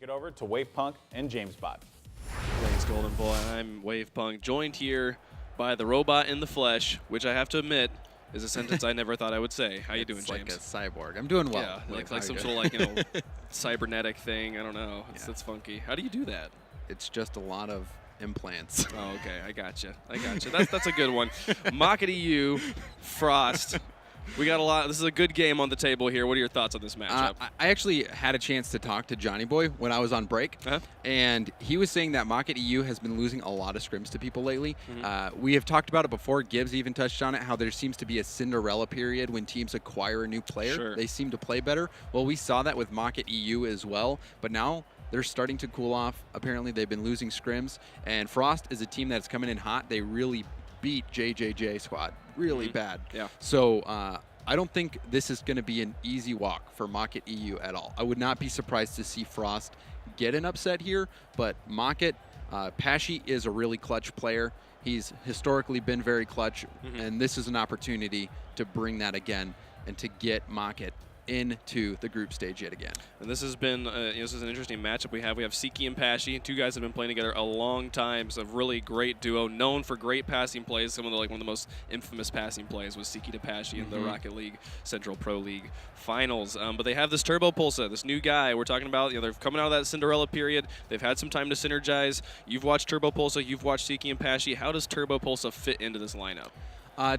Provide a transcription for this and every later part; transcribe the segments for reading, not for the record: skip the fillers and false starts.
it over to Wave Punk and James Bot. Thanks, Golden Boy. I'm Wave Punk, joined here by the robot in the flesh, which I have to admit is a sentence I never thought I would say. How you doing, James? It's like a cyborg. I'm doing well. Yeah, like some sort of cybernetic thing. I don't know. It's funky. How do you do that? It's just a lot of implants. Oh, okay. I gotcha. That's a good one. Mocket EU, Frost. We got a lot. This is a good game on the table here. What are your thoughts on this matchup? I actually had a chance to talk to Johnny Boy when I was on break, and he was saying that Mocket EU has been losing a lot of scrims to people lately. We have talked about it before. Gibbs even touched on it, how there seems to be a Cinderella period when teams acquire a new player. Sure. They seem to play better. Well, we saw that with Mocket EU as well, but now they're starting to cool off. Apparently, they've been losing scrims, and Frost is a team that's coming in hot. They really beat JJJ squad really bad. Yeah. So I don't think this is going to be an easy walk for Mocket EU at all. I would not be surprised to see Frost get an upset here, but Mocket, Pashy is a really clutch player. He's historically been very clutch, and this is an opportunity to bring that again and to get Mocket into the group stage yet again. And this has been this is an interesting matchup we have. We have Siki and Pashy. Two guys have been playing together a long time. It's a really great duo, known for great passing plays. Some of the one of the most infamous passing plays was Siki to Pashy in the Rocket League Central Pro League Finals. But they have this Turbo Pulsa, this new guy we're talking about. They're coming out of that Cinderella period. They've had some time to synergize. You've watched Turbo Pulsa. You've watched Siki and Pashy. How does Turbo Pulsa fit into this lineup?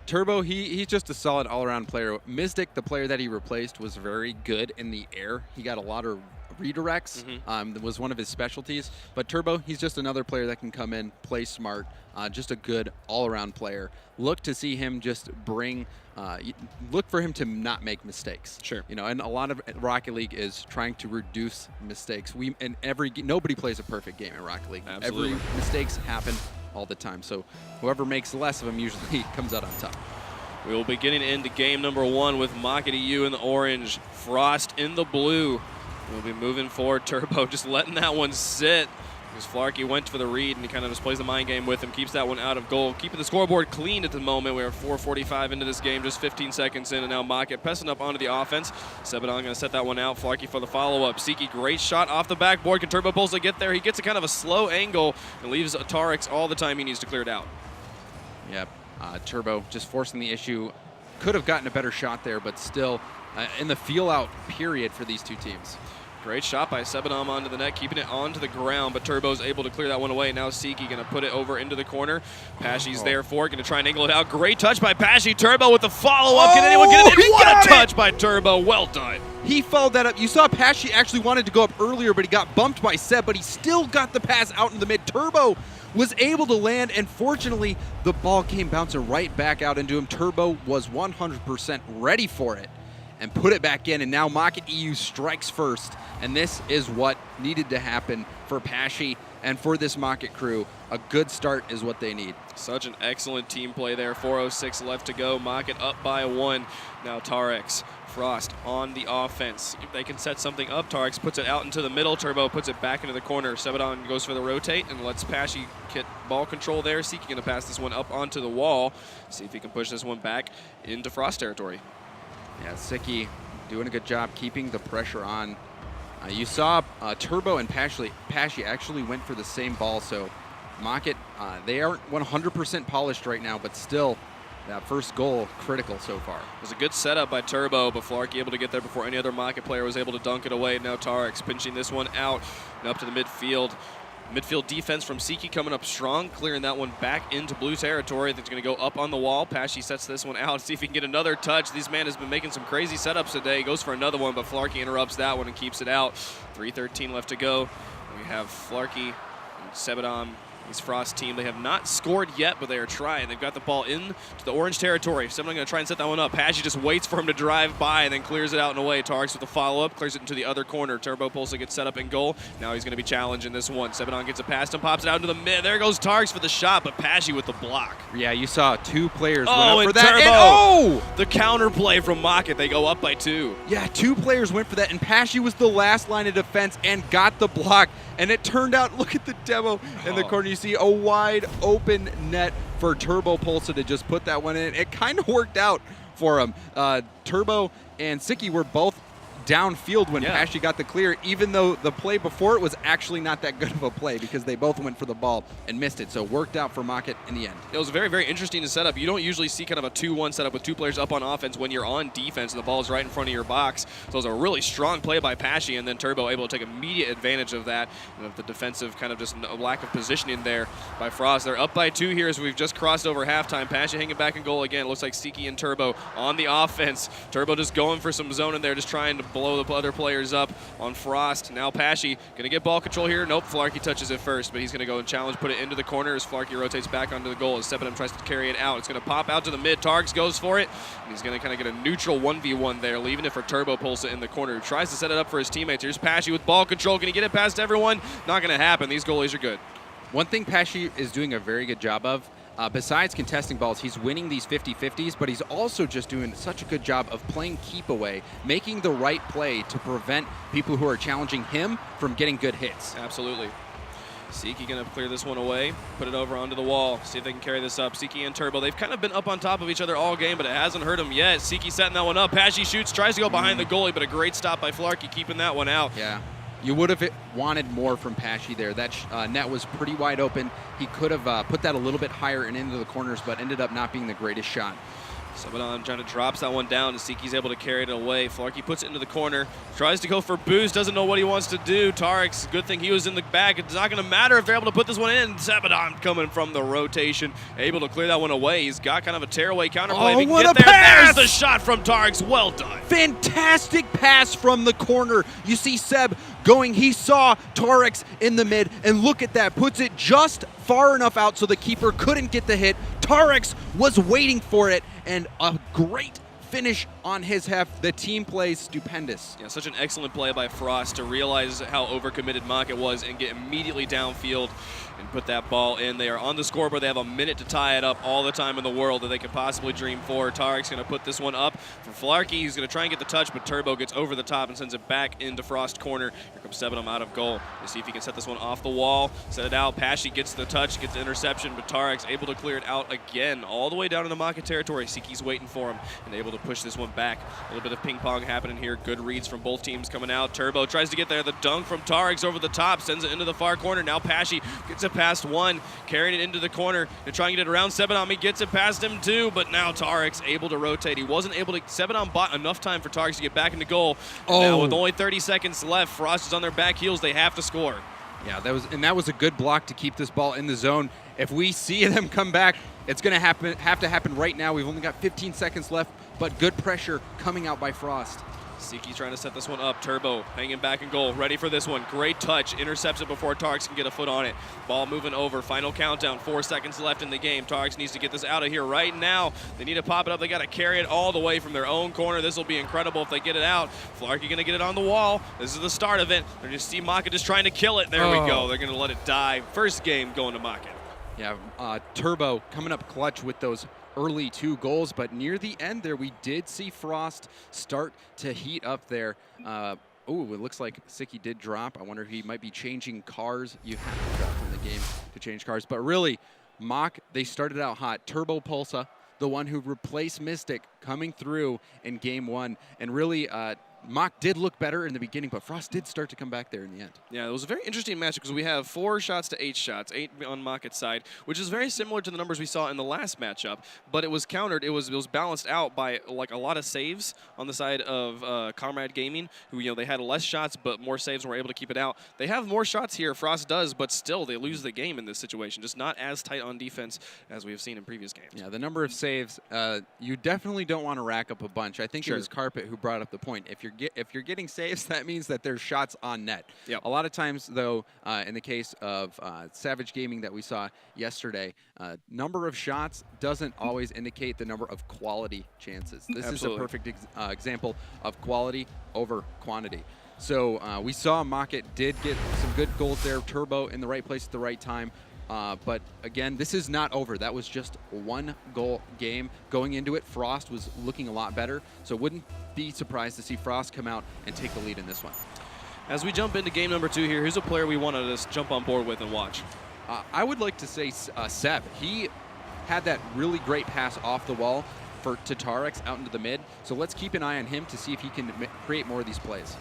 Turbo, he's just a solid all-around player. Mystic, the player that he replaced, was very good in the air. He got a lot of redirects. That was one of his specialties. But Turbo, he's just another player that can come in, play smart, just a good all-around player. Look to see him just bring, look for him to not make mistakes. Sure. You know, and a lot of Rocket League is trying to reduce mistakes. Nobody plays a perfect game in Rocket League. Absolutely. Every mistakes happen all the time. So whoever makes less of them usually comes out on top. We will be getting into game number 1 with Mocket EU in the orange, Frost in the blue. We'll be moving forward. Turbo just letting that one sit because Flarkey went for the read and he kind of just plays the mind game with him, keeps that one out of goal, keeping the scoreboard clean at the moment. We're 4:45 into this game, just 15 seconds in, and now Mocket pressing up onto the offense. Sebadon going to set that one out. Flarkey for the follow-up. Siki, great shot off the backboard. Can Turbo Pulsa get there? He gets a kind of a slow angle and leaves Tarix all the time he needs to clear it out. Yep, Turbo just forcing the issue. Could have gotten a better shot there, but still in the feel-out period for these two teams. Great shot by Sebadom onto the net, keeping it onto the ground, but Turbo's able to clear that one away. Now Siki going to put it over into the corner. Pashy's there for it, going to try and angle it out. Great touch by Pashy. Turbo with the follow-up. Can anyone get it in? What a touch by Turbo. Well done. He followed that up. You saw Pashy actually wanted to go up earlier, but he got bumped by Seb, but he still got the pass out in the mid. Turbo was able to land, and fortunately, the ball came bouncing right back out into him. Turbo was 100% ready for it and put it back in, and now Mocket EU strikes first, and this is what needed to happen for Pashy and for this Mocket crew. A good start is what they need. Such an excellent team play there. 4:06 left to go. Mocket up by 1. Now Tarix, Frost on the offense. If they can set something up, Tarix puts it out into the middle. Turbo puts it back into the corner. Sebadon goes for the rotate and lets Pashy get ball control there. Siki going to pass this one up onto the wall. See if he can push this one back into Frost territory. Yeah, Siki doing a good job keeping the pressure on. You saw Turbo and Pashy actually went for the same ball, so Mocket, they aren't 100% polished right now, but still, that first goal critical so far. It was a good setup by Turbo, but Flarkey able to get there before any other Mocket player was able to dunk it away. Now Tarix pinching this one out and up to the midfield. Midfield defense from Siki coming up strong, clearing that one back into blue territory. That's going to go up on the wall. Pashy sets this one out. See if he can get another touch. This man has been making some crazy setups today. He goes for another one, but Flarkey interrupts that one and keeps it out. 3:13 left to go. We have Flarkey and Sebadon, his Frost team. They have not scored yet, but they are trying. They've got the ball into the orange territory. Sebadon going to try and set that one up. Pashy just waits for him to drive by and then clears it out and away. Tarix with the follow-up, clears it into the other corner. Turbo Pulsa gets set up in goal. Now he's going to be challenging this one. Sebadon gets it past him, pops it out into the mid. There goes Tarix for the shot, but Pashy with the block. Yeah, you saw two players went up for that. Turbo, the counter play from Mocket. They go up by 2. Yeah, 2 players went for that, and Pashy was the last line of defense and got the block. And it turned out, look at the demo in the corner. You see a wide open net for Turbo Pulsa to just put that one in. It kind of worked out for him. Turbo and Siki were both downfield when Yeah. Pashy got the clear, even though the play before it was actually not that good of a play because they both went for the ball and missed it. So it worked out for Mockett in the end. It was very, very interesting to set up. You don't usually see kind of a 2-1 setup with two players up on offense when you're on defense and the ball is right in front of your box. So it was a really strong play by Pashy, and then Turbo able to take immediate advantage of that and of the defensive kind of just lack of positioning there by Frost. They're up by 2 here as we've just crossed over halftime. Pashy hanging back in goal again. It looks like Siki and Turbo on the offense. Turbo just going for some zone in there, just trying to blow the other players up on Frost. Now Pashy going to get ball control here. Nope, Flarkey touches it first, but he's going to go and challenge, put it into the corner as Flarkey rotates back onto the goal as Sebenum tries to carry it out. It's going to pop out to the mid. Targs goes for it, and he's going to kind of get a neutral 1v1 there, leaving it for Turbo. Pulls it in the corner, tries to set it up for his teammates. Here's Pashy with ball control. Can he get it past everyone? Not going to happen. These goalies are good. One thing Pashy is doing a very good job of, besides contesting balls, he's winning these 50-50s, but he's also just doing such a good job of playing keep away, making the right play to prevent people who are challenging him from getting good hits. Absolutely. Siki going to clear this one away, put it over onto the wall, see if they can carry this up. Siki and Turbo, they've kind of been up on top of each other all game, but it hasn't hurt them yet. Siki setting that one up. Pashy shoots, tries to go behind the goalie, but a great stop by Flarkey, keeping that one out. Yeah. You would have wanted more from Pashy there. That net was pretty wide open. He could have put that a little bit higher and into the corners, but ended up not being the greatest shot. Sabaton trying to drops that one down, and Siki's able to carry it away. Flarkey puts it into the corner, tries to go for boost, doesn't know what he wants to do. Tarek, good thing he was in the back. It's not going to matter if they're able to put this one in. Sabaton coming from the rotation, able to clear that one away. He's got kind of a tearaway counterplay. Oh, if he can what get a there, pass! There's the shot from Tarek. Well done. Fantastic pass from the corner. You see Seb going, he saw Tarex in the mid, and look at that, puts it just far enough out so the keeper couldn't get the hit. Tarex was waiting for it, and a great finish on his half. The team plays stupendous. Yeah, such an excellent play by Frost to realize how overcommitted Mockett was and get immediately downfield and put that ball in. They are on the scoreboard. They have a minute to tie it up, all the time in the world that they could possibly dream for. Tarek's going to put this one up for Flarkey. He's going to try and get the touch, but Turbo gets over the top and sends it back into Frost corner. Here comes Sebenum out of goal. Let's see if he can set this one off the wall, set it out. Pashy gets the touch, gets the interception, but Tarek's able to clear it out again, all the way down in the Mockett territory. Siki's waiting for him and able to push this one back. A little bit of ping pong happening here. Good reads from both teams coming out. Turbo tries to get there. The dunk from Tarek's over the top, sends it into the far corner. Now Pashy gets it past one, carrying it into the corner to try and get it around Sebenum. He gets it past him too, but now Tarek's able to rotate. He wasn't able to. Sebenum bought enough time for Tarek's to get back into goal. Now with only 30 seconds left, Frost is on their back heels. They have to score. Yeah, that was a good block to keep this ball in the zone. If we see them come back, it's going to have to happen right now. We've only got 15 seconds left, but good pressure coming out by Frost. Siki trying to set this one up. Turbo hanging back in goal, ready for this one. Great touch, intercepts it before Tarks can get a foot on it. Ball moving over, final countdown, 4 seconds left in the game. Tarks needs to get this out of here right now. They need to pop it up. They got to carry it all the way from their own corner. This will be incredible if they get it out. Flarkey going to get it on the wall. This is the start of it. They're just see Mockett just trying to kill it. There we go. They're going to let it die. First game going to Mockett. Yeah, Turbo coming up clutch with those early 2 goals, but near the end there, we did see Frost start to heat up there. It looks like Siki did drop. I wonder if he might be changing cars. You have to drop from the game to change cars. But really, Mock, they started out hot. Turbo Pulsa, the one who replaced Mystic, coming through in game 1. And really, Mock did look better in the beginning, but Frost did start to come back there in the end. Yeah, it was a very interesting match because we have 4 shots to 8 shots, 8 on Mockett's side, which is very similar to the numbers we saw in the last matchup, but it was countered, it was balanced out by like a lot of saves on the side of Comrade Gaming, who, they had less shots but more saves and were able to keep it out. They have more shots here, Frost does, but still they lose the game in this situation, just not as tight on defense as we have seen in previous games. Yeah, the number of saves, you definitely don't want to rack up a bunch. I think Sure. it was Carpet who brought up the point. If you're getting saves, that means that there's shots on net. Yep. A lot of times, though, in the case of Savage Gaming that we saw yesterday, number of shots doesn't always indicate the number of quality chances. This Absolutely. is a perfect example of quality over quantity. So we saw Mockett did get some good goals there. Turbo in the right place at the right time. But again, this is not over. That was just a 1-goal game. Going into it, Frost was looking a lot better, so wouldn't be surprised to see Frost come out and take the lead in this one. As we jump into game number 2 here, here's a player we want to just jump on board with and watch. I would like to say Seb. He had that really great pass off the wall. to Tarex out into the mid. So let's keep an eye on him to see if he can create more of these plays.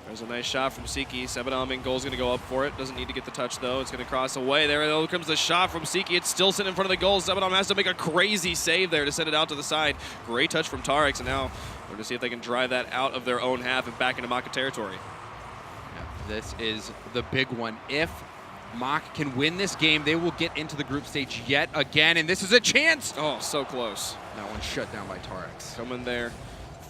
There's a nice shot from Siki. Sebadom in goal is going to go up for it. Doesn't need to get the touch, though. It's going to cross away. There comes the shot from Siki. It's still sitting in front of the goal. Sebadom has to make a crazy save there to send it out to the side. Great touch from Tarex, and now we're going to see if they can drive that out of their own half and back into Maka territory. Yeah, this is the big one. If Mach can win this game, they will get into the group stage yet again, and this is a chance. Oh, so close. That one shut down by Tarex. Coming there.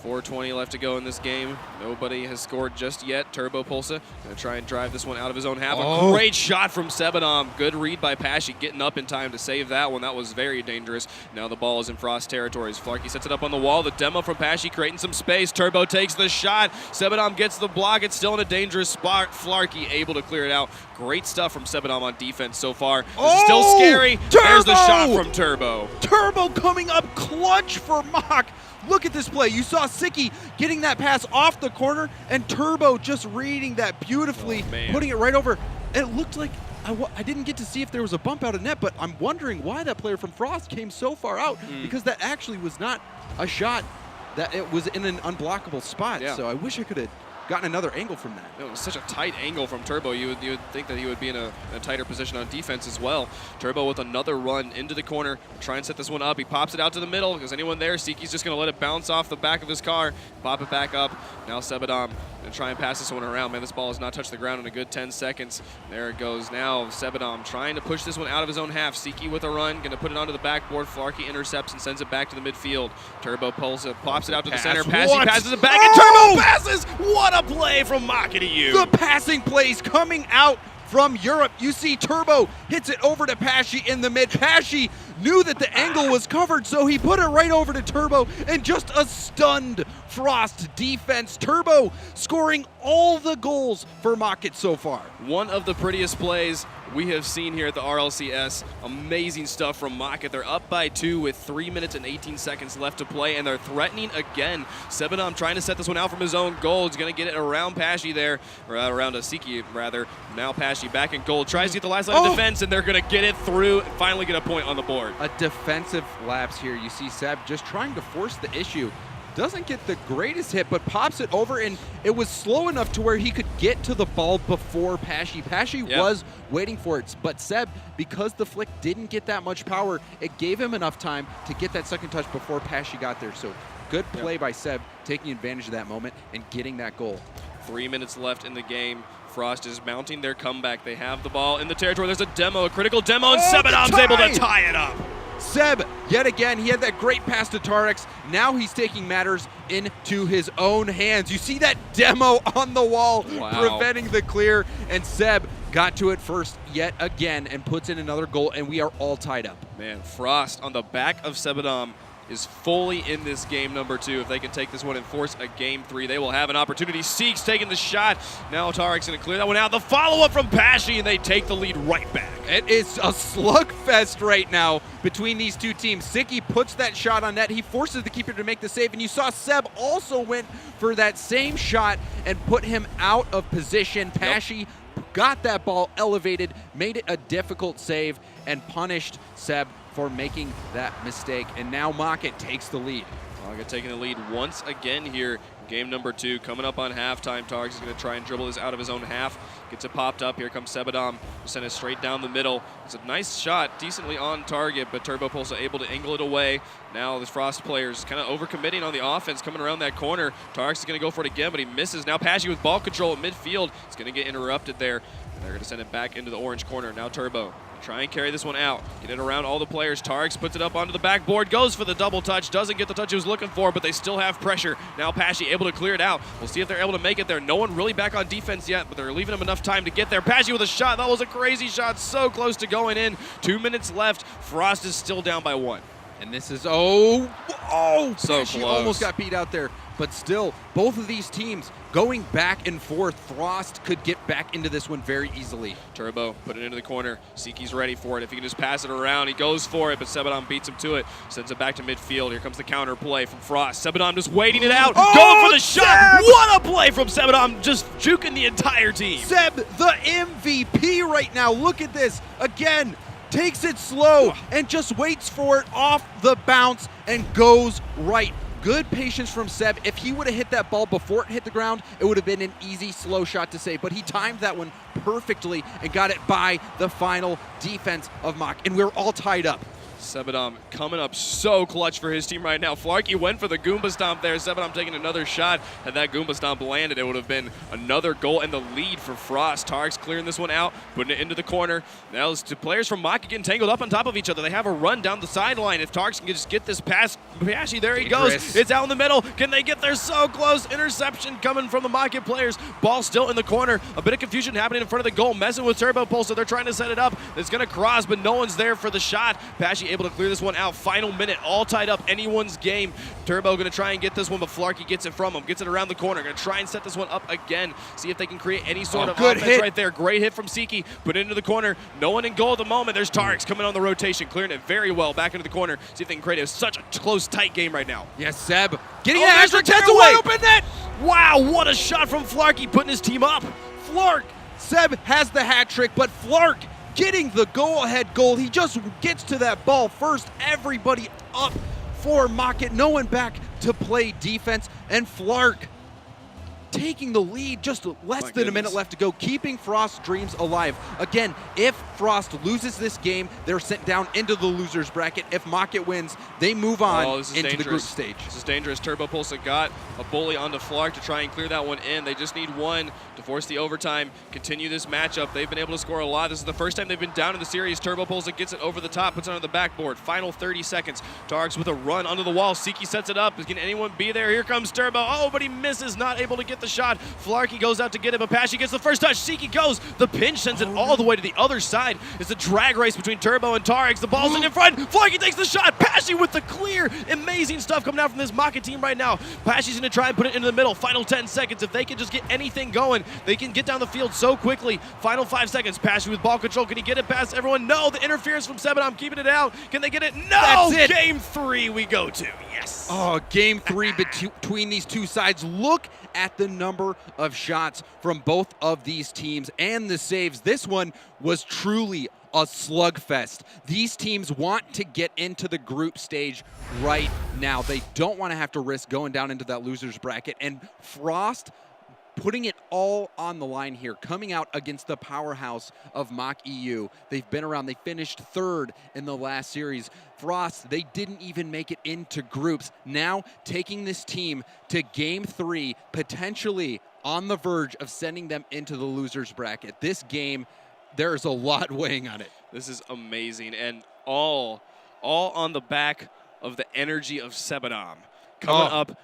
4:20 left to go in this game. Nobody has scored just yet. Turbo Pulsa going to try and drive this one out of his own half. A great shot from Sebadom. Good read by Pashi, getting up in time to save that one. That was very dangerous. Now the ball is in Frost territories. Flarky sets it up on the wall. The demo from Pashi creating some space. Turbo takes the shot. Sebadom gets the block. It's still in a dangerous spot. Flarky able to clear it out. Great stuff from Sebadom on defense so far. This is still scary. Turbo! There's the shot from Turbo. Turbo coming up clutch for Mach. Look at this play. You saw Siki getting that pass off the corner, and Turbo just reading that beautifully, putting it right over. And it looked like I didn't get to see if there was a bump out of net, but I'm wondering why that player from Frost came so far out, because that actually was not a shot, that it was in an unblockable spot. Yeah. So I wish I could have gotten another angle from that. It was such a tight angle from Turbo. You would think that he would be in a tighter position on defense as well. Turbo with another run into the corner. Try and set this one up. He pops it out to the middle. Because anyone there, Siki's just going to let it bounce off the back of his car. Pop it back up. Now Sebadom going to try and pass this one around. Man, this ball has not touched the ground in a good 10 seconds. There it goes. Now Sebadom trying to push this one out of his own half. Siki with a run. Going to put it onto the backboard. Flarky intercepts and sends it back to the midfield. Turbo pulls it, pops it out to the center. Passy passes it back, and Turbo passes! What a play from Maka to you. The passing plays coming out from Europe. You see Turbo hits it over to Pashi in the mid. Pashi knew that the angle was covered, so he put it right over to Turbo, and just a stunned Frost defense. Turbo scoring all the goals for Mach so far. One of the prettiest plays we have seen here at the RLCS. Amazing stuff from Maka. They're up by 2 with 3 minutes and 18 seconds left to play, and they're threatening again. Sebadom trying to set this one out from his own goal. He's going to get it around Pashi there, or around Siki rather. Now Pashi back in goal. Tries to get the last line of defense, and they're going to get it through and finally get a point on the board. A defensive lapse here. You see Seb just trying to force the issue. Doesn't get the greatest hit, but pops it over, and it was slow enough to where he could get to the ball before Pashi. Pashi was waiting for it, but Seb, because the flick didn't get that much power, it gave him enough time to get that second touch before Pashi got there. So good play by Seb, taking advantage of that moment and getting that goal. 3 minutes left in the game. Frost is mounting their comeback. They have the ball in the territory. There's a demo, a critical demo, and Sebadom's able to tie it up. Seb, yet again, he had that great pass to Tarex. Now he's taking matters into his own hands. You see that demo on the wall, preventing the clear, and Seb got to it first yet again and puts in another goal, and we are all tied up. Man, Frost on the back of Sebadom is fully in this game number 2. If they can take this one and force a game 3, they will have an opportunity. Seeks taking the shot. Now Tarek's going to clear that one out. The follow-up from Pashi, and they take the lead right back. It is a slugfest right now between these two teams. Siki puts that shot on net. He forces the keeper to make the save, and you saw Seb also went for that same shot and put him out of position. Pashi got that ball elevated, made it a difficult save, and punished Seb for making that mistake. And now Maka takes the lead. Maka taking the lead once again here. Game number 2 coming up on halftime. Targs is going to try and dribble this out of his own half. Gets it popped up. Here comes Sebadom. Send it straight down the middle. It's a nice shot, decently on target, but Turbo Pulsa able to angle it away. Now this Frost player's kind of overcommitting on the offense, coming around that corner. Targs is going to go for it again, but he misses. Now Pashi with ball control at midfield. It's going to get interrupted there. And they're going to send it back into the orange corner. Now Turbo. Try and carry this one out. Get it around all the players. Tarx puts it up onto the backboard. Goes for the double touch. Doesn't get the touch he was looking for, but they still have pressure. Now Pashi able to clear it out. We'll see if they're able to make it there. No one really back on defense yet, but they're leaving him enough time to get there. Pashi with a shot. That was a crazy shot. So close to going in. 2 minutes left. Frost is still down by 1. And this is, so close. She almost got beat out there. But still, both of these teams going back and forth. Frost could get back into this one very easily. Turbo put it into the corner. Siki's ready for it. If he can just pass it around, he goes for it, but Sebadom beats him to it. Sends it back to midfield. Here comes the counter play from Frost. Sebadom just waiting it out. Going for the shot. Seb! What a play from Sebadom, just juking the entire team. Seb, the MVP right now. Look at this. Again, takes it slow and just waits for it off the bounce and goes right. Good patience from Seb. If he would have hit that ball before it hit the ground, it would have been an easy, slow shot to save. But he timed that one perfectly and got it by the final defense of Mach. And we're all tied up. Sebadom coming up so clutch for his team right now. Flarky went for the Goomba Stomp there. Sebadom taking another shot. Had that Goomba Stomp landed, it would have been another goal and the lead for Frost. Tarks clearing this one out, putting it into the corner. Now it's two players from Mach getting tangled up on top of each other. They have a run down the sideline. If Tarks can just get this past Pashy, there he goes. It's out in the middle. Can they get there? So close. Interception coming from the Mach players. Ball still in the corner. A bit of confusion happening in front of the goal. Messing with Turbo Pulse, so they're trying to set it up. It's going to cross, but no one's there for the shot. Pashy able to clear this one out. Final minute, all tied up, anyone's game. Turbo going to try and get this one, but Flarky gets it from him. Gets it around the corner. Going to try and set this one up again. See if they can create any sort of offense right there. Great hit from Siki. Put it into the corner. No one in goal at the moment. There's Tarks coming on the rotation, clearing it very well back into the corner. See if they can create such a close, tight game right now. Yes, Seb. Getting the hat trick. That's a wide open net. Wow, what a shot from Flarky, putting his team up. Flark. Seb has the hat trick, but Flark getting the go-ahead goal. He just gets to that ball first. Everybody up for Mach. No one back to play defense. And Flark taking the lead, just less than a minute left to go, keeping Frost's dreams alive. Again, if Frost loses this game, they're sent down into the loser's bracket. If Mach wins, they move on into the group stage. This is dangerous. Turbo Pulse got a bully onto Flark to try and clear that one in. They just need one to force the overtime, continue this matchup. They've been able to score a lot. This is the first time they've been down in the series. Turbo Pulse gets it over the top, puts it on the backboard. Final 30 seconds. Tarks with a run onto the wall. Siki sets it up. Can anyone be there? Here comes Turbo. Oh, but he misses, not able to get the shot. Flarky goes out to get it, but Pashy gets the first touch. Siki goes. The pinch sends it all the way to the other side. It's a drag race between Turbo and Tarks. The ball's in front. Flarky takes the shot. Pashy with the clear. Amazing stuff coming out from this Mach team right now. Pashy's going to try and put it into the middle. Final 10 seconds. If they can just get anything going, they can get down the field so quickly. Final 5 seconds. Pashy with ball control. Can he get it past everyone? No. The interference from Sebadom keeping it out. Can they get it? No. That's it. Game 3 we go to. Yes. Oh, game 3 between these two sides. Look at the number of shots from both of these teams and the saves. This one was truly a slugfest. These teams want to get into the group stage right now. They don't want to have to risk going down into that loser's bracket. And Frost putting it all on the line here, coming out against the powerhouse of Mach EU. They've been around. They finished 3rd in the last series. Frost, they didn't even make it into groups. Now taking this team to game 3, potentially on the verge of sending them into the loser's bracket. This game, there's a lot weighing on it. This is amazing, and all on the back of the energy of Sebadom coming up,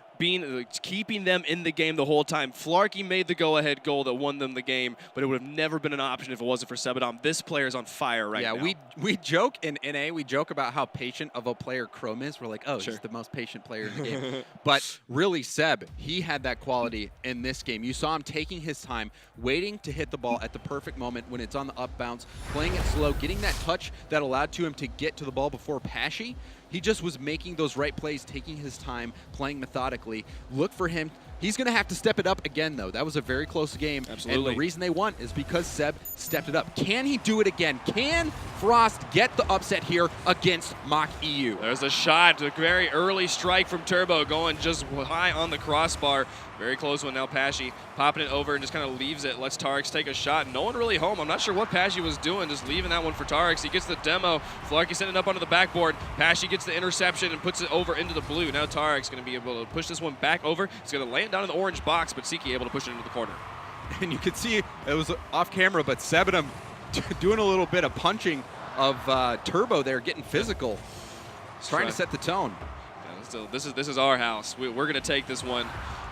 keeping them in the game the whole time. Flarky made the go-ahead goal that won them the game, but it would have never been an option if it wasn't for Sebadom. This player is on fire right now. Yeah, we joke in NA, we joke about how patient of a player Chrome is. We're like, oh, sure, he's the most patient player in the game. But really, Seb, he had that quality in this game. You saw him taking his time, waiting to hit the ball at the perfect moment when it's on the up bounce, playing it slow, getting that touch that allowed to him to get to the ball before Pashy. He just was making those right plays, taking his time, playing methodically. Look for him. He's going to have to step it up again, though. That was a very close game. Absolutely. And the reason they won is because Seb stepped it up. Can he do it again? Can Frost get the upset here against Mach EU? There's a shot, a very early strike from Turbo, going just high on the crossbar. Very close one now. Pashy popping it over and just kind of leaves it. Lets Tarks take a shot. No one really home. I'm not sure what Pashy was doing, just leaving that one for Tarks. He gets the demo. Flarky sending it up onto the backboard. Pashy gets the interception and puts it over into the blue. Now Tarks going to be able to push this one back over. He's going to land down in the orange box, but Siki able to push it into the corner. And you could see it was off camera, but Sebadom doing a little bit of punching of Turbo there, getting physical. He's trying to set the tone. Yeah, so this is our house. We're going to take this one.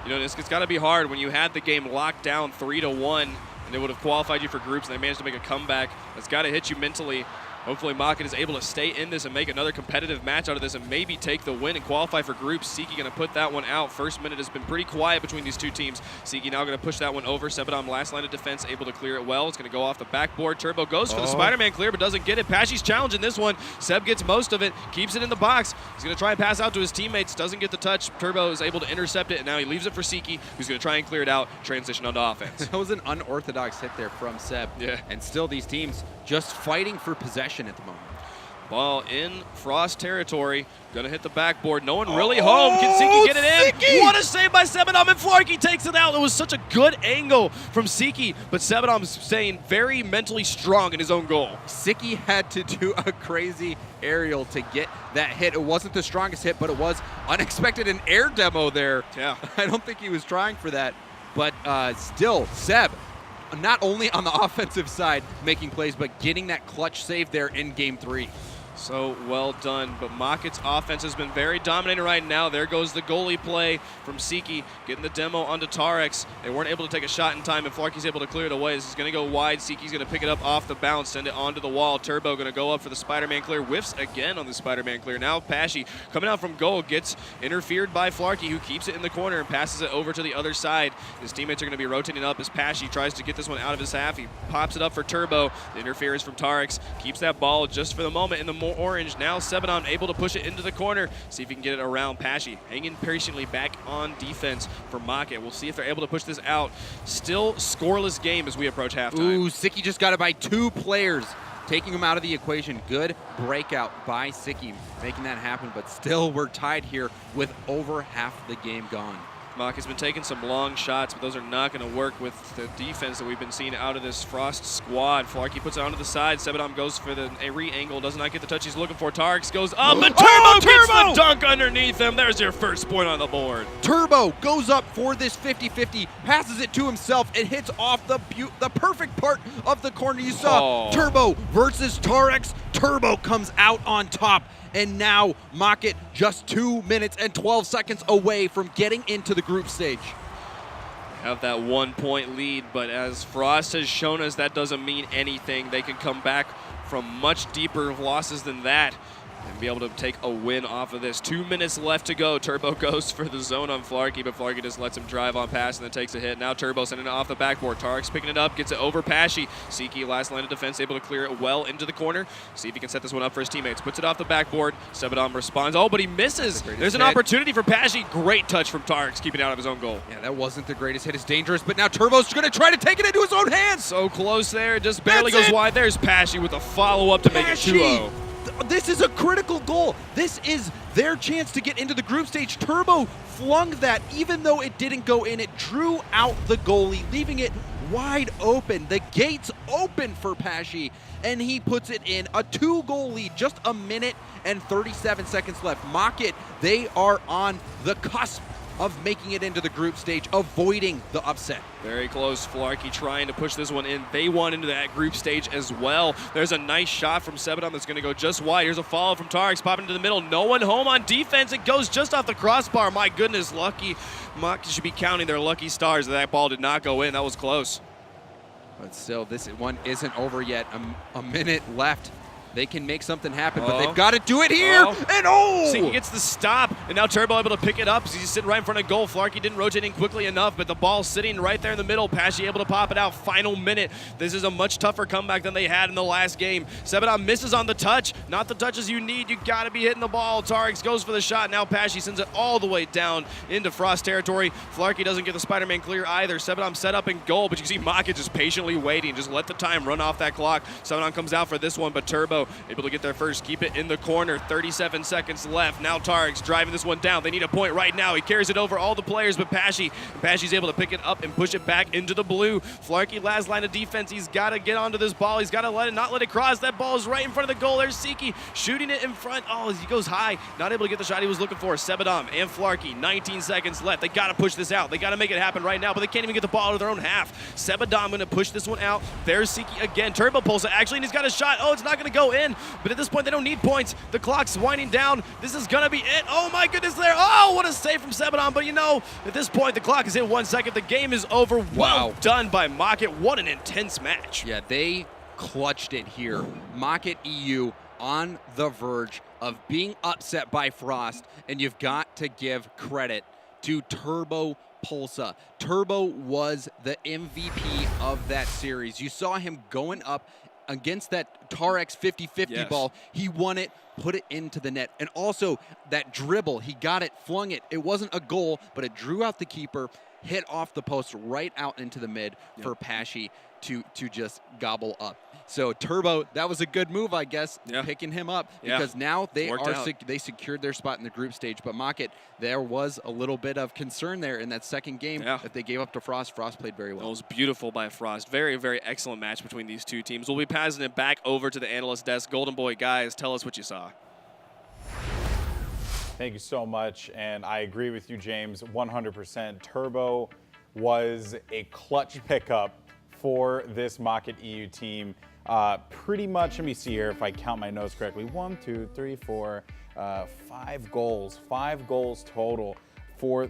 You know, it's got to be hard when you had the game locked down 3-1, and they would have qualified you for groups, and they managed to make a comeback. It's got to hit you mentally. Hopefully Mach is able to stay in this and make another competitive match out of this and maybe take the win and qualify for groups. Siki going to put that one out. First minute has been pretty quiet between these two teams. Siki now going to push that one over. Sebadom last line of defense, able to clear it well. It's going to go off the backboard. Turbo goes for the Spider-Man clear but doesn't get it. Pashy's challenging this one. Seb gets most of it, keeps it in the box. He's going to try and pass out to his teammates. Doesn't get the touch. Turbo is able to intercept it, and now he leaves it for Siki, who's going to try and clear it out, transition onto offense. That was an unorthodox hit there from Seb. Yeah. And still these teams just fighting for possession possession at the moment. Ball in Frost territory. Gonna hit the backboard. No one really home. Can Siki get it in? Siki! What a save by Sebadom, and Flarky takes it out. It was such a good angle from Siki, but Sebadom's staying very mentally strong in his own goal. Siki had to do a crazy aerial to get that hit. It wasn't the strongest hit, but it was unexpected, an air demo there. Yeah. I don't think he was trying for that, but still, Seb, not only on the offensive side making plays, but getting that clutch save there in Game 3. So well done, but Moffat's offense has been very dominating right now. There goes the goalie play from Siki, getting the demo onto Tarex. They weren't able to take a shot in time, and Flarky's able to clear it away. This is going to go wide. Siki's going to pick it up off the bounce, send it onto the wall. Turbo going to go up for the Spider-Man clear. Whiffs again on the Spider-Man clear. Now Pashy coming out from goal, gets interfered by Flarky, who keeps it in the corner and passes it over to the other side. His teammates are going to be rotating up as Pashy tries to get this one out of his half. He pops it up for Turbo. The interference from Tarex keeps that ball just for the moment in the orange. Now Sebadom able to push it into the corner. See if he can get it around Pashy. Hanging patiently back on defense for Moffitt. We'll see if they're able to push this out. Still scoreless game as we approach halftime. Ooh, Siki just got it by 2 players, taking him out of the equation. Good breakout by Siki, making that happen, but still we're tied here with over half the game gone. Mock has been taking some long shots, but those are not going to work with the defense that we've been seeing out of this Frost squad. Flarky puts it onto the side. Sebadom goes for the re-angle, does not get the touch he's looking for. Tarex goes up, and Turbo gets the dunk underneath him. There's your first point on the board. Turbo goes up for this 50-50, passes it to himself. It hits off the perfect part of the corner. You saw Turbo versus Tarex. Turbo comes out on top. And now Moffitt just 2 minutes and 12 seconds away from getting into the group stage. Have that 1 point lead, but as Frost has shown us, that doesn't mean anything. They can come back from much deeper losses than that and be able to take a win off of this. 2 minutes left to go. Turbo goes for the zone on Flarky, but Flarky just lets him drive on pass and then takes a hit. Now Turbo sending it off the backboard. Tarex picking it up, gets it over Pashy. Siki, last line of defense, able to clear it well into the corner. See if he can set this one up for his teammates. Puts it off the backboard. Sebadom responds. Oh, but he misses. There's an opportunity for Pashy. Great touch from Tarex, keeping it out of his own goal. Yeah, that wasn't the greatest hit. It's dangerous, but now Turbo's going to try to take it into his own hands. So close there. Just barely goes wide. There's Pashy with a follow-up to make it 2-0. This is a critical goal. This is their chance to get into the group stage. Turbo flung that, even though it didn't go in. It drew out the goalie, leaving it wide open. The gates open for Pashy, and he puts it in. A 2-goal lead, just a minute and 37 seconds left. Moffitt, they are on the cusp of making it into the group stage, avoiding the upset. Very close. Flarky trying to push this one in. They want into that group stage as well. There's a nice shot from Sebadom that's going to go just wide. Here's a follow from Tarex, popping into the middle. No one home on defense. It goes just off the crossbar. My goodness, lucky. Mock should be counting their lucky stars that ball did not go in. That was close. But still, this one isn't over yet. A minute left. They can make something happen, but they've got to do it here. And Siki gets the stop, and now Turbo able to pick it up. He's sitting right in front of goal. Flarky didn't rotate in quickly enough, but the ball's sitting right there in the middle. Pashy able to pop it out. Final minute. This is a much tougher comeback than they had in the last game. Sebadom misses on the touch. Not the touches you need. You got to be hitting the ball. Tarex goes for the shot. Now Pashy sends it all the way down into Frost territory. Flarky doesn't get the Spider-Man clear either. Sebadom set up in goal, but you can see Moffitt just patiently waiting. Just let the time run off that clock. Sebadom comes out for this one, but Turbo able to get there first, keep it in the corner. 37 seconds left. Now Tarex driving this one down. They need a point right now. He carries it over all the players, but Pashy's able to pick it up and push it back into the blue. Flarky, last line of defense. He's got to get onto this ball. He's got to not let it cross. That ball is right in front of the goal. There's Siki shooting it in front. Oh, he goes high. Not able to get the shot he was looking for. Sebadom and Flarky, 19 seconds left. They got to push this out. They got to make it happen right now, but they can't even get the ball out of their own half. Sebadom going to push this one out. There's Siki again. Turbo pulls it actually, and he's got a shot. Oh, it's not going to go in, but at this point, they don't need points. The clock's winding down. This is going to be it. Oh, my goodness there. Oh, what a save from Sebadom. But, you know, at this point, the clock is at 1 second. The game is over. Well done by Moffitt. What an intense match. Yeah, they clutched it here. Moffitt EU on the verge of being upset by Frost, and you've got to give credit to Turbo Pulsa. Turbo was the MVP of that series. You saw him going up against that Tarex 50-50 ball. He won it, put it into the net. And also that dribble, he got it, flung it. It wasn't a goal, but it drew out the keeper. hit off the post right out into the mid for Pashy to just gobble up. So Turbo, that was a good move, I guess, picking him up, because now they they secured their spot in the group stage. But Mockett, there was a little bit of concern there in that second game that they gave up to Frost. Frost played very well. That was beautiful by Frost. Very, very excellent match between these two teams. We'll be passing it back over to the analyst desk. Golden Boy, guys, tell us what you saw. Thank you so much, and I agree with you, James, 100%. Turbo was a clutch pickup for this Mockett EU team. Pretty much, let me see here if I count my notes correctly. 1, 2, 3, 4, 5 goals. 5 goals total for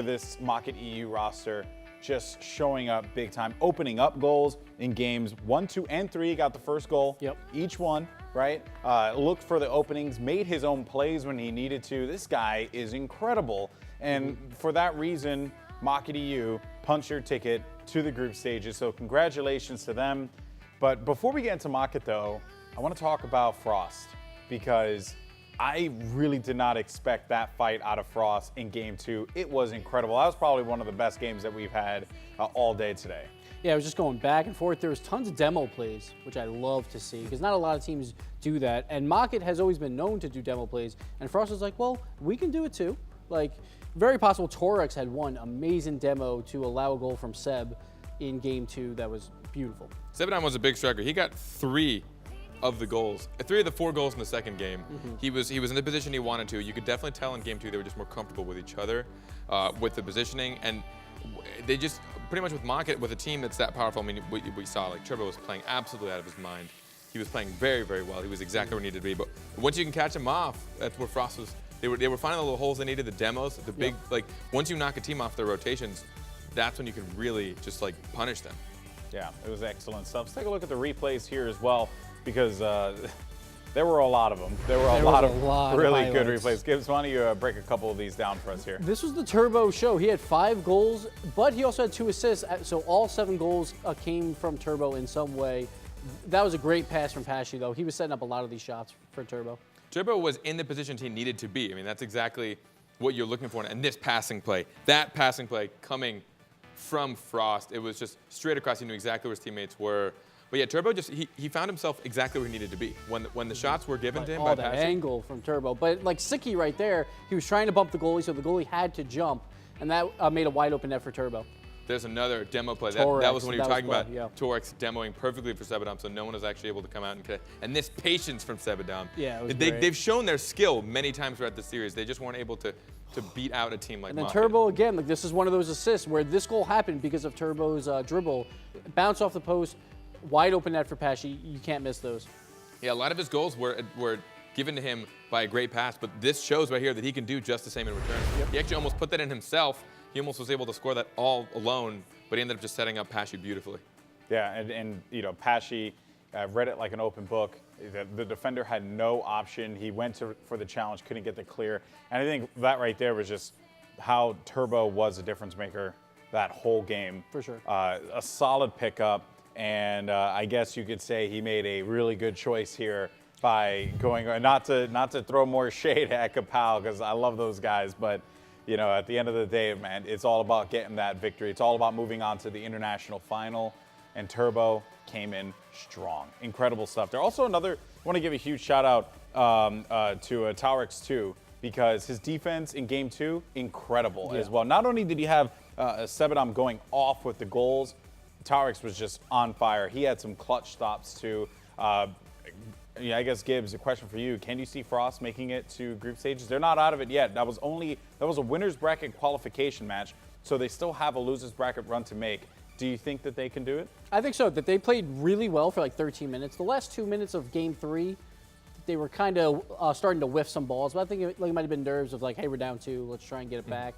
this Mockett EU roster. Just showing up big time, opening up goals in games 1, 2, and 3. Got the first goal each one, right? Looked for the openings, made his own plays when he needed to. This guy is incredible. And for that reason, Mockett EU punched their ticket to the group stages. So congratulations to them. But before we get into Mockett, though, I want to talk about Frost, because I really did not expect that fight out of Frost in Game 2. It was incredible. That was probably one of the best games that we've had all day today. Yeah, it was just going back and forth. There was tons of demo plays, which I love to see, because not a lot of teams do that. And Mockett has always been known to do demo plays. And Frost was like, well, we can do it too. Like, very possible Torex had one amazing demo to allow a goal from Seb in Game 2 that was beautiful. Sebadon was a big striker. He got 3 of the goals, 3 of the 4 goals in the second game. He was in the position he wanted to. You could definitely tell in Game 2 they were just more comfortable with each other, with the positioning, and they just pretty much with Mockett, with a team that's that powerful. I mean, we saw like Turbo was playing absolutely out of his mind. He was playing very, very well. He was exactly where he needed to be. But once you can catch him off, that's where Frost was. They were finding the little holes they needed, the demos, the big like. Once you knock a team off their rotations, that's when you can really just like punish them. Yeah, it was excellent stuff. Let's take a look at the replays here as well, because there were a lot of them. There were a lot of really good replays. Gibbs, why don't you break a couple of these down for us here? This was the Turbo show. He had 5 goals, but he also had 2 assists. So all 7 goals came from Turbo in some way. That was a great pass from Pashy, though. He was setting up a lot of these shots for Turbo. Turbo was in the position he needed to be. I mean, that's exactly what you're looking for. And this passing play, that passing play coming from Frost, it was just straight across. He knew exactly where his teammates were. But yeah, Turbo just he found himself exactly where he needed to be when the shots were given to him by that angle from Turbo. But like Sicky right there, he was trying to bump the goalie, so the goalie had to jump, and that made a wide open net for Turbo. There's another demo play. That was when you were talking about Torex demoing perfectly for Sebadon, so no one was actually able to come out and connect. And this patience from Sebadon. Yeah, it was they've shown their skill many times throughout the series. They just weren't able to beat out a team like And then Mockett. Turbo, again, like this is one of those assists where this goal happened because of Turbo's dribble. Bounce off the post, wide open net for Pashy. You can't miss those. Yeah, a lot of his goals were given to him by a great pass, but this shows right here that he can do just the same in return. He actually almost put that in himself. He almost was able to score that all alone, but he ended up just setting up Pashy beautifully. Yeah, and you know, Pashy read it like an open book. The defender had no option. He went for the challenge, couldn't get the clear. And I think that right there was just how Turbo was a difference maker that whole game. For sure. A solid pickup, and I guess you could say he made a really good choice here by going, not to throw more shade at Kapow, because I love those guys, but you know, at the end of the day, man, it's all about getting that victory. It's all about moving on to the international final, and Turbo came in strong. Incredible stuff. There also I want to give a huge shout out to Torex too, because his defense in Game 2, incredible as well. Not only did he have Sebadon going off with the goals, Torex was just on fire. He had some clutch stops too. Yeah, I guess, Gibbs, a question for you. Can you see Frost making it to group stages? They're not out of it yet. That was a winner's bracket qualification match, so they still have a loser's bracket run to make. Do you think that they can do it? I think so. That they played really well for like 13 minutes. The last 2 minutes of Game 3, they were kind of starting to whiff some balls, but I think it might have been nerves of like, hey, we're down 2, let's try and get it back.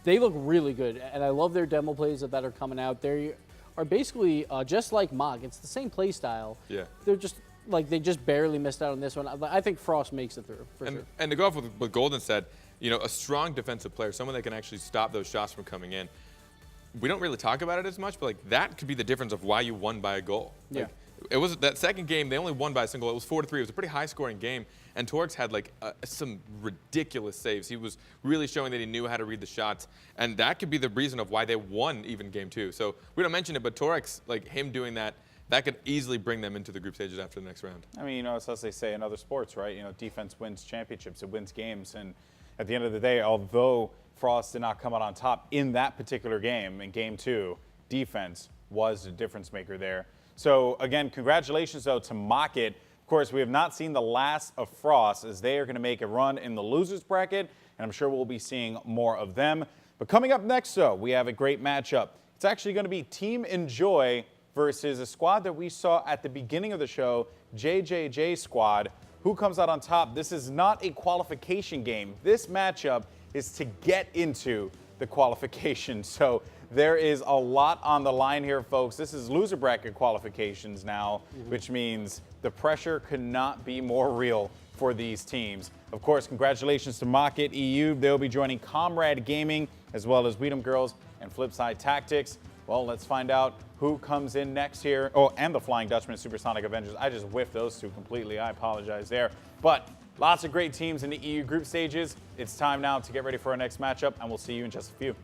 They look really good, and I love their demo plays that are coming out. They are basically just like Mog. It's the same play style. Yeah. They're just like they just barely missed out on this one. I think Frost makes it through for sure. And to go off with what Golden said, you know, a strong defensive player, someone that can actually stop those shots from coming in. We don't really talk about it as much, but like that could be the difference of why you won by a goal. Yeah. It was that second game, they only won by a single. It was 4-3. It was a pretty high-scoring game, and Torx had like some ridiculous saves. He was really showing that he knew how to read the shots, and that could be the reason of why they won even game 2. So we don't mention it, but Torx, like him doing that could easily bring them into the group stages after the next round. I mean, it's as they say in other sports, right? Defense wins championships, it wins games, and at the end of the day, although Frost did not come out on top in that particular game, in game 2, defense was the difference maker there. So again, congratulations though to Mocket. Of course, we have not seen the last of Frost, as they are going to make a run in the losers bracket, and I'm sure we'll be seeing more of them. But coming up next though, we have a great matchup. It's actually going to be Team Enjoy versus a squad that we saw at the beginning of the show, JJJ Squad. Who comes out on top? This is not a qualification game. This matchup is to get into the qualification. So there is a lot on the line here, folks. This is loser bracket qualifications now, which means the pressure could not be more real for these teams. Of course, congratulations to Mocket EU. They'll be joining Comrade Gaming, as well as Weedham Girls and Flipside Tactics. Well, let's find out who comes in next here. Oh, and the Flying Dutchman Supersonic Avengers. I just whiffed those two completely. I apologize there. But lots of great teams in the EU group stages. It's time now to get ready for our next matchup, and we'll see you in just a few.